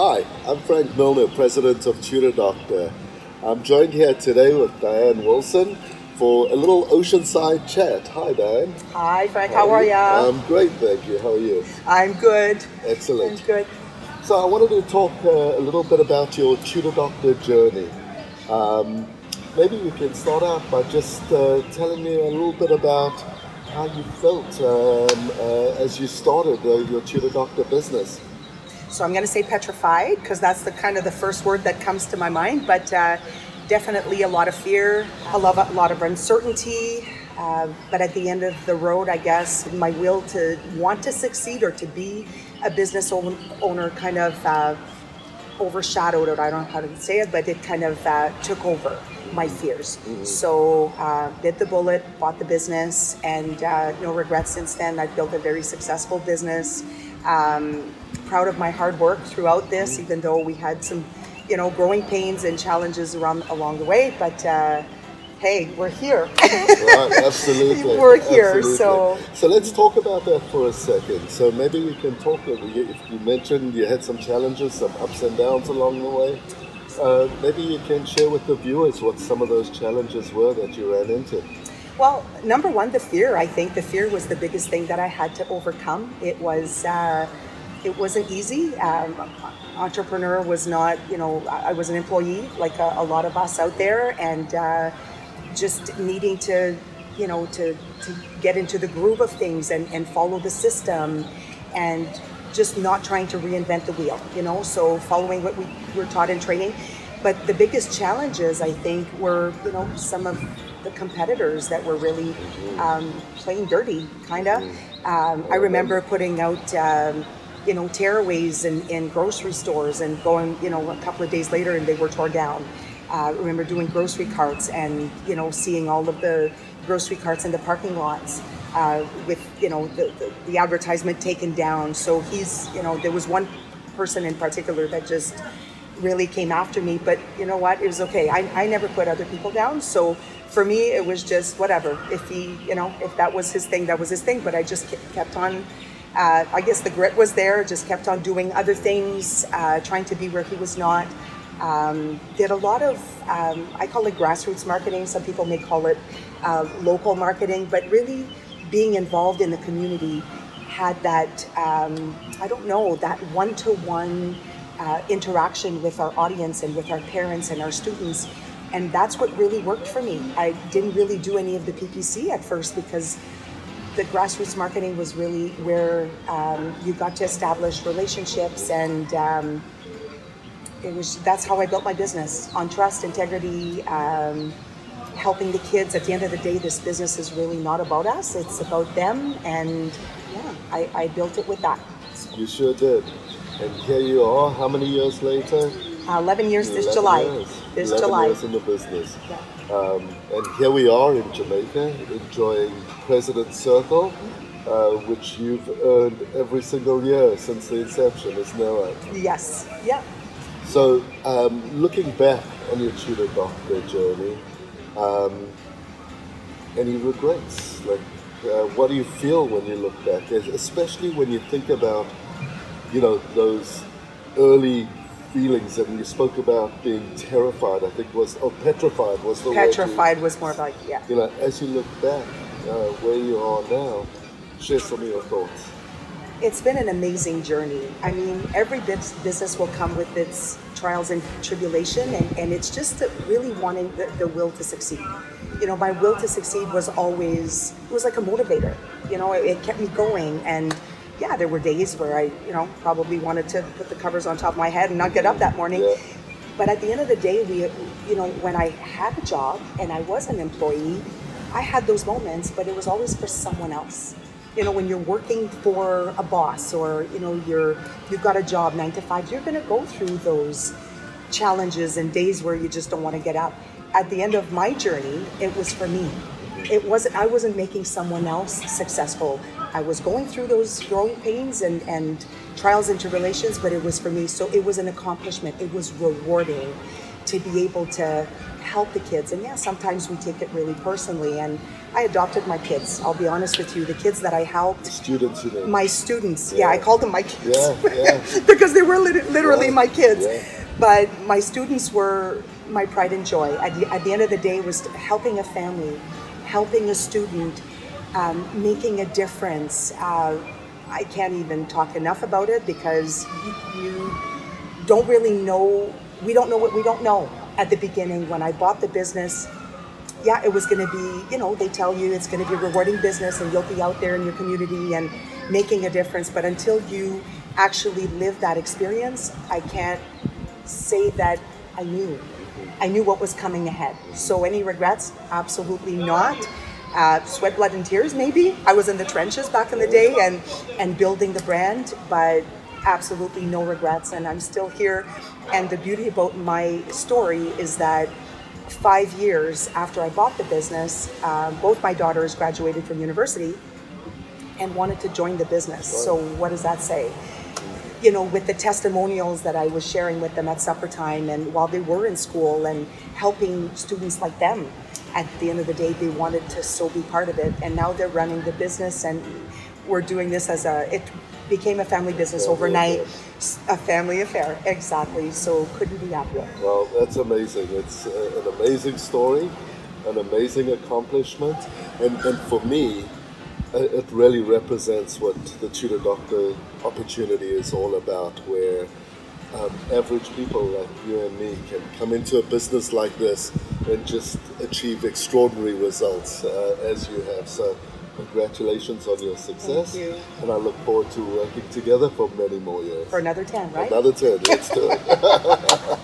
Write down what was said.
Hi, I'm Frank Milner, President of Tutor Doctor. I'm joined here today with Diane Wilson for a little oceanside chat. Hi, Diane. Hi, Frank. How are ya? I'm great, thank you. How are you? I'm good. Excellent. I'm good. So I wanted to talk a little bit about your Tutor Doctor journey. Maybe you can start out by just telling me a little bit about how you felt as you started your Tutor Doctor business. So I'm going to say petrified because that's the first word that comes to my mind, but definitely a lot of fear, a lot of uncertainty. But at the end of the road, I guess my will to want to succeed or to be a business owner kind of overshadowed it. I don't know how to say it, but it kind of took over my fears. Mm-hmm. So bit the bullet, bought the business, and no regrets since then. I've built a very successful business. Proud of my hard work throughout this, even though we had some, growing pains and challenges along the way. But hey, we're here. Right, absolutely. We're here. Absolutely. So let's talk about that for a second. So maybe we can talk. If you mentioned you had some challenges, some ups and downs along the way. Maybe you can share with the viewers what some of those challenges were that you ran into. Well, number one, the fear. I think the fear was the biggest thing that I had to overcome. It wasn't easy. Entrepreneur was not, I was an employee like a lot of us out there, and just needing to get into the groove of things and follow the system, and just not trying to reinvent the wheel, so following what we were taught in training. But the biggest challenges, I think, were, some of the competitors that were really playing dirty, kind of. I remember putting out, tearaways in grocery stores and going, a couple of days later and they were torn down. I remember doing grocery carts and, seeing all of the grocery carts in the parking lots with, the advertisement taken down. So there was one person in particular that just really came after me, but you know what, it was okay. I never put other people down. So for me, it was just whatever. If if that was his thing, that was his thing. But I just kept on, I guess the grit was there, just kept on doing other things, trying to be where he was not. Did a lot of, I call it grassroots marketing. Some people may call it local marketing, but really being involved in the community had that, that one-to-one interaction with our audience and with our parents and our students. And that's what really worked for me. I didn't really do any of the PPC at first because the grassroots marketing was really where you got to establish relationships, and that's how I built my business, on trust, integrity, helping the kids. At the end of the day, this business is really not about us, it's about them, and I built it with that. You sure did. And here you are, how many years later? 11 years this July. This 11 July. years in the business. Yeah. And here we are in Jamaica, enjoying President's Circle, which you've earned every single year since the inception, isn't that right? Yes. Yeah. So, looking back on your Tutor Doctor journey, any regrets? What do you feel when you look back, especially when you think about, those early feelings, and you spoke about being terrified, I think petrified was the word. Petrified was more like, yeah. As you look back, where you are now, share some of your thoughts. It's been an amazing journey. I mean, every business will come with its trials and tribulation, and it's just really wanting the will to succeed. My will to succeed was always, it was like a motivator. It kept me going, and yeah, there were days where I, probably wanted to put the covers on top of my head and not get up that morning. Yeah. But at the end of the day, when I had a job and I was an employee, I had those moments, but it was always for someone else. When you're working for a boss, or, you've got a job 9 to 5, you're going to go through those challenges and days where you just don't want to get up. At the end of my journey, it was for me. I wasn't making someone else successful. I was going through those growing pains and trials and tribulations, but it was for me. So it was an accomplishment. It was rewarding to be able to help the kids. And yeah, sometimes we take it really personally. And I adopted my kids. I'll be honest with you. The kids that I helped, Students, you know. my students. Yeah, I called them my kids. Yeah. Because they were literally Yeah, my kids. yeah. But my students were my pride and joy. At the end of the day, was helping a family, helping a student, making a difference. I can't even talk enough about it because you don't really know. We don't know what we don't know. At the beginning, when I bought the business, yeah, it was going to be, they tell you it's going to be a rewarding business and you'll be out there in your community and making a difference. But until you actually live that experience, I can't say that I knew what was coming ahead. So any regrets? Absolutely not. Sweat, blood, and tears, maybe. I was in the trenches back in the day and building the brand, but absolutely no regrets. And I'm still here. And the beauty about my story is that 5 years after I bought the business, both my daughters graduated from university and wanted to join the business. So what does that say? With the testimonials that I was sharing with them at supper time and while they were in school and helping students like them, at the end of the day, they wanted to so be part of it. And now they're running the business and we're doing this it became a family business overnight, a family affair. Exactly. So couldn't be happier. Well, that's amazing. It's an amazing story, an amazing accomplishment. And for me, it really represents what the Tutor Doctor opportunity is all about, where average people like you and me can come into a business like this and just achieve extraordinary results as you have. So congratulations on your success. Thank you. And I look forward to working together for many more years. For another 10, right? Another 10, let's do it.